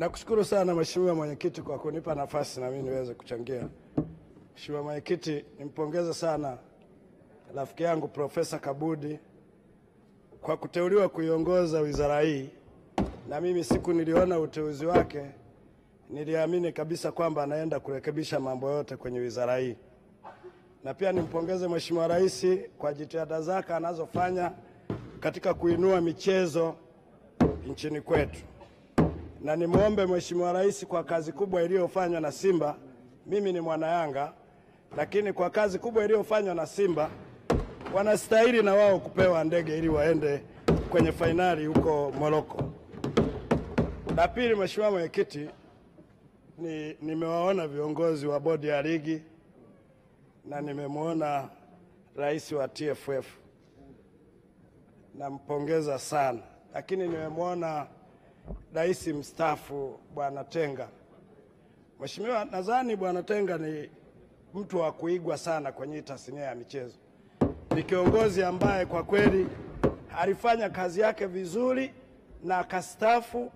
Nakushukuru sana Mheshimiwa Mwenyekiti kwa kunipa nafasi na mimi niweze kuchangia. Mheshimiwa Mwenyekiti, nimpongeze sana rafiki yangu Profesa Kabudi kwa kuteuliwa kuiongoza wizara hii, na mimi siku niliona uteuzi wake niliamini kabisa kwamba anaenda kurekebisha mambo yote kwenye wizara hii. Na pia nimpongeze Mheshimiwa Rais kwa jitihada zake anazofanya katika kuinua michezo nchini kwetu. Na nimuombe Mheshimiwa Rais kwa kazi kubwa iliyofanywa na Simba. Mimi ni mwana Yanga, lakini kwa kazi kubwa iliyofanywa na Simba wanastahili na wao kupewa ndege ili waende kwenye fainali huko Morocco. La pili, Mheshimiwa Mwenyekiti, nimewaona viongozi wa bodi ya ligi na nimemwona rais wa TFF. Nampongeza sana, lakini nimemwona rais mstaafu Bwana Tenga. Mheshimiwa, nadhani Bwana Tenga ni mtu wa kuigwa sana kwenye tasnia ya michezo. Ni kiongozi ambaye kwa kweli alifanya kazi yake vizuri na akastaafu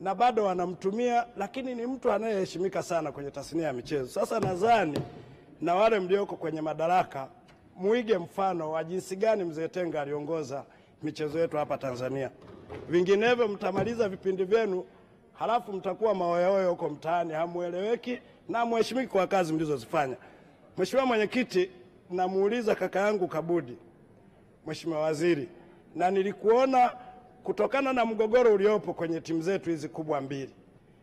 na bado wanamtumia, lakini ni mtu anayeheshimika sana kwenye tasnia ya michezo. Sasa nadhani na wale mlioko kwenye madaraka muige mfano wa jinsi gani mzee Tenga aliongoza michezo yetu hapa Tanzania. Vinginevyo mtamaliza vipindi vyenu halafu mtakuwa maoyaoyo huko mtaani, hamueleweki na mheshimiki kwa kazi mlizozifanya. Mheshimiwa Mwenyekiti, namuuliza kaka yangu Kabudi, Mheshimiwa Waziri, na nilikuona kutokana na mgogoro uliopo kwenye timu zetu hizi kubwa mbili.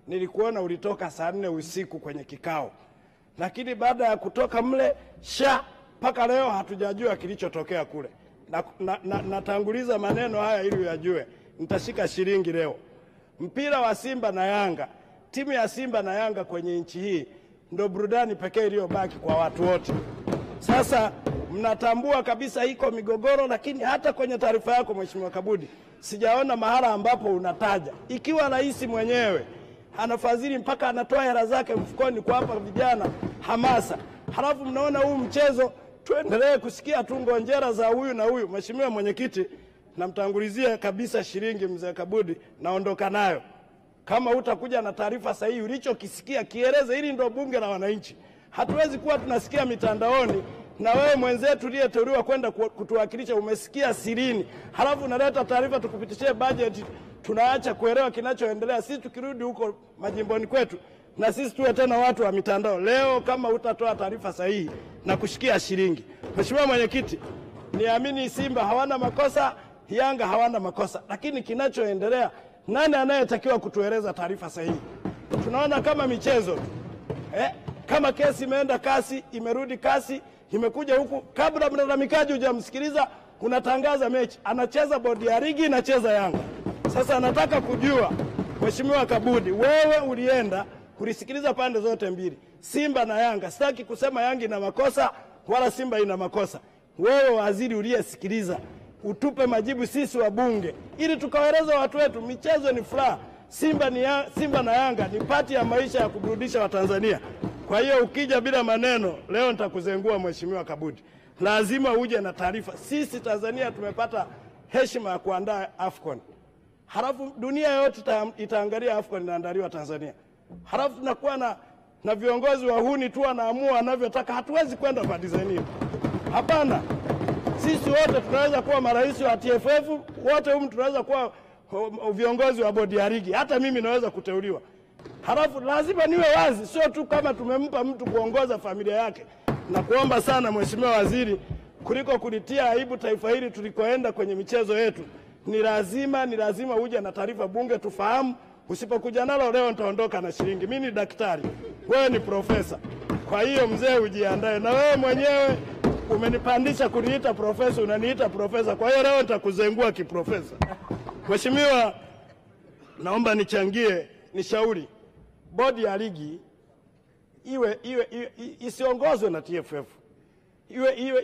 Nilikuona ulitoka saa 4 usiku kwenye kikao. Lakini baada ya kutoka mle mpaka leo hatujajua kilichotokea kule. Natanguliza maneno haya ili uyajue. Nitashika shilingi leo. Mpira wa Simba na Yanga, timu ya Simba na Yanga kwenye nchi hii ndio burudani pekee iliyobaki kwa watu wote. Sasa mnatambua kabisa iko migogoro, lakini hata kwenye taarifa yako Mheshimiwa Kabudi sijaona mahala ambapo unataja. Ikiwa rais mwenyewe anafadhili mpaka anatoa hela zake mfukoni kuwapa vijana hamasa, halafu mnaona huu mchezo tuendelee kusikia tu ngonjera za huyu na huyu. Mheshimiwa Mwenyekiti, namtangulizia kabisa shilingi mzee Kabudi, naondoka nayo. Kama utakuja na taarifa sahihi ulichokisikia kieleze, ili ndio bunge la wananchi. Hatuwezi kuwa tunasikia mitandaoni na wewe mwenzetu uliyeteuliwa kwenda kutuwakilisha umesikia sirini, halafu unaleta taarifa tukupitishie budget, tunaacha kuelewa kinachoendelea. Sisi tukirudi huko majimboni kwetu na sisi tuwe tena watu wa mitandao. Leo kama utatoa taarifa sahihi na kushikia shilingi. Mheshimiwa Mwenyekiti, niamini Simba hawana makosa, Yanga hawana makosa, lakini kinachoendelea nani anayetakiwa kutueleza taarifa sahihi? Tunaona kama michezo kama kesi imeenda kasi, imerudi kasi, imekuja huku, kabla mlalamikaji hujamsikiliza unatangaza mechi, anacheza bodi ya ligi, inacheza Yanga. Sasa nataka kujua Mheshimiwa Kabudi, wewe ulienda kulisikiliza pande zote mbili, Simba na Yanga. Sitaki kusema Yanga ina makosa wala Simba ina makosa. Wewe waziri uliyesikiliza, utupe majibu sisi wabunge ili tukawaeleza watu wetu michezo ni furaha. Simba na Yanga ni pati ya maisha ya kuburudisha Watanzania. Kwa hiyo ukija bila maneno leo nitakuzengua Mheshimiwa Kabudi. Lazima uje na taarifa. Sisi Tanzania tumepata heshima ya kuandaa AFCON. Halafu dunia yote itaangalia AFCON inaandaliwa Tanzania. Halafu tunakuwa na viongozi wahuni tu wanaamua wanavyotaka. Hatuwezi kwenda kwa design hiyo. Hapana. Sisi wote tunaweza kuwa marais wa TFF, wote tunaweza kuwa viongozi wa bodi ya ligi. Hata mimi naweza kuteuliwa. Halafu lazima niwe wazi, sio tu kama tumempa mtu kuongoza familia yake. Na kuomba sana Mheshimiwa Waziri, kuliko kulitia aibu taifa hili tulikoenda kwenye michezo yetu, ni lazima uje na taarifa bunge tufahamu. Usipokuja nalo leo nitaondoka na shilingi. Mimi ni daktari, wewe ni profesa. Kwa hiyo mzee ujiandae, na wewe mwenyewe umenipandisha kuniita profesa, unaniita profesa. Kwa hiyo leo nitakuzengua kiprofesa. Mheshimiwa, naomba nichangie, nishauri bodi ya ligi iwe isiongozwe na TFF.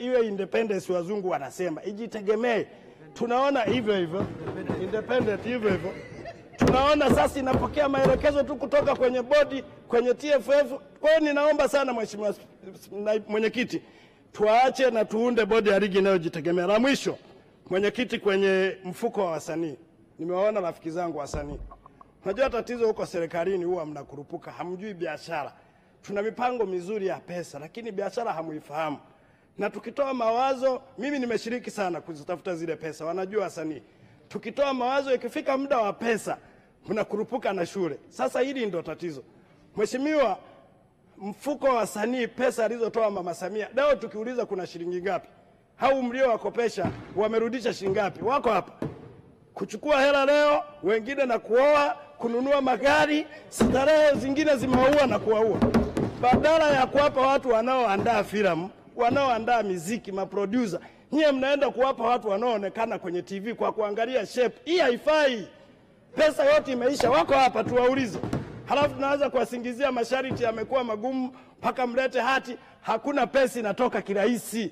Iwe independence, wazungu wanasema, ijitegemee. Tunaona hivyo independent hivyo. Tunaona sasa inapokea maelekezo tu kutoka kwenye bodi, kwenye TFF. Kwa hiyo ninaomba sana Mheshimiwa Mwenyekiti, tuache na tuunde bodi ya ligi inayojitegemea. La mwisho, Mwenyekiti, kwenye mfuko wa wasanii, nimewaona rafiki zangu wasanii Unajua tatizo huko serikalini huwa mnakurupuka, hamjui biashara. Tuna mipango mizuri ya pesa, lakini biashara hamuifahamu. Na tukitoa mawazo, mimi nimeshiriki sana kuzitafuta zile pesa, wanajua wasanii. Tukitoa mawazo, ikifika muda wa pesa, mnakurupuka na shule. Sasa hili ndio tatizo. Mheshimiwa, mfuko wa wasanii pesa alizotoa Mama Samia, leo tukiuliza kuna shilingi ngapi? Hao mlio wakopesha wamerudisha shilingi ngapi? Wako hapa. Kuchukua hela leo, wengine na kuoa, kununua magari, starehe zingine zimewaua na kuwaua. Badala ya kuwapa watu wanaoandaa filamu, wanaoandaa muziki, maproducer, nyie mnaenda kuwapa watu wanaoonekana kwenye TV kwa kuangalia shape. Hii haifai. Pesa yote imeisha, wako hapa tuwaulize. Halafu tunaanza kuwasingizia masharti yamekuwa magumu mpaka mlete hati, hakuna pesa inatoka kirahisi.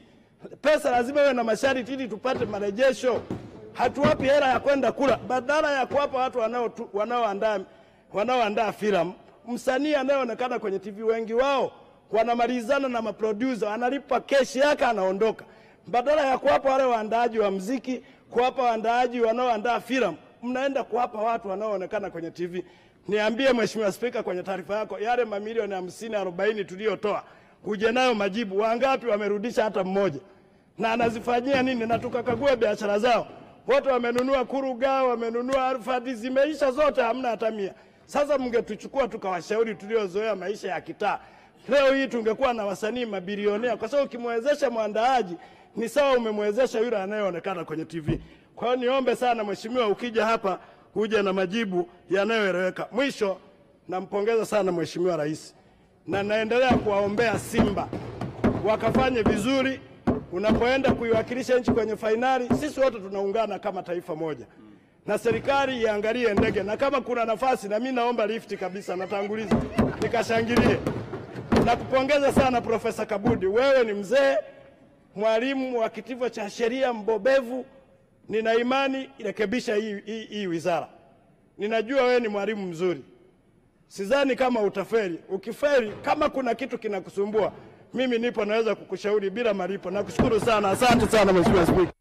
Pesa lazima iwe na masharti ili tupate marejesho. Hatuwapi hela ya kwenda kula, badala ya kuwapa watu wanaoandaa filamu. Msanii anayeonekana kwenye TV wengi wao wanamalizana na maproducer, analipa keshi yake anaondoka. Badala ya kuwapa wale waandaaji wa muziki, kuwapa waandaaji wanaoandaa filamu, mnaenda kuwapa watu wanaoonekana kwenye TV. Niambie Mheshimiwa Spika, kwenye taarifa yako yale mamilioni 50-40 tuliyotoa, uje nayo majibu. Wangapi wamerudisha hata mmoja? Na anazifanyia nini? Na tukakagua biashara zao. Wote wamenunua Kuruga, wamenunua Alfadi, zimeisha zote, hamna hata 100. Sasa mngetuchukua tukawashauri tuliozoea maisha ya kitaa. Leo hii tungekuwa na wasanii mabilionea, kwa sababu ukimwezesha mwandaaji ni sawa umemwezesha yule anayeonekana kwenye TV. Kwa hiyo niombe sana Mheshimiwa, ukija hapa uje na majibu yanayoeleweka. Mwisho, nampongeza sana Mheshimiwa Rais. Na naendelea kuwaombea Simba wakafanye vizuri. Unapoenda kuiwakilisha nchi kwenye fainali, sisi wote tunaungana kama taifa moja. Na serikali iangalie ndege, na kama kuna nafasi na mimi naomba lifti kabisa, natanguliza nikashangilie. Na kupongeza sana Profesa Kabudi, wewe ni mzee, mwalimu wa kitivo cha sheria mbobevu. Nina imani irekebisha hii wizara. Ninajua wewe ni mwalimu mzuri. Sidhani kama utafeli. Ukifeli, kama kuna kitu kinakusumbua, mimi nipo naweza kukushauri bila malipo. Nakushukuru sana. Asante sana Mheshimiwa Spika.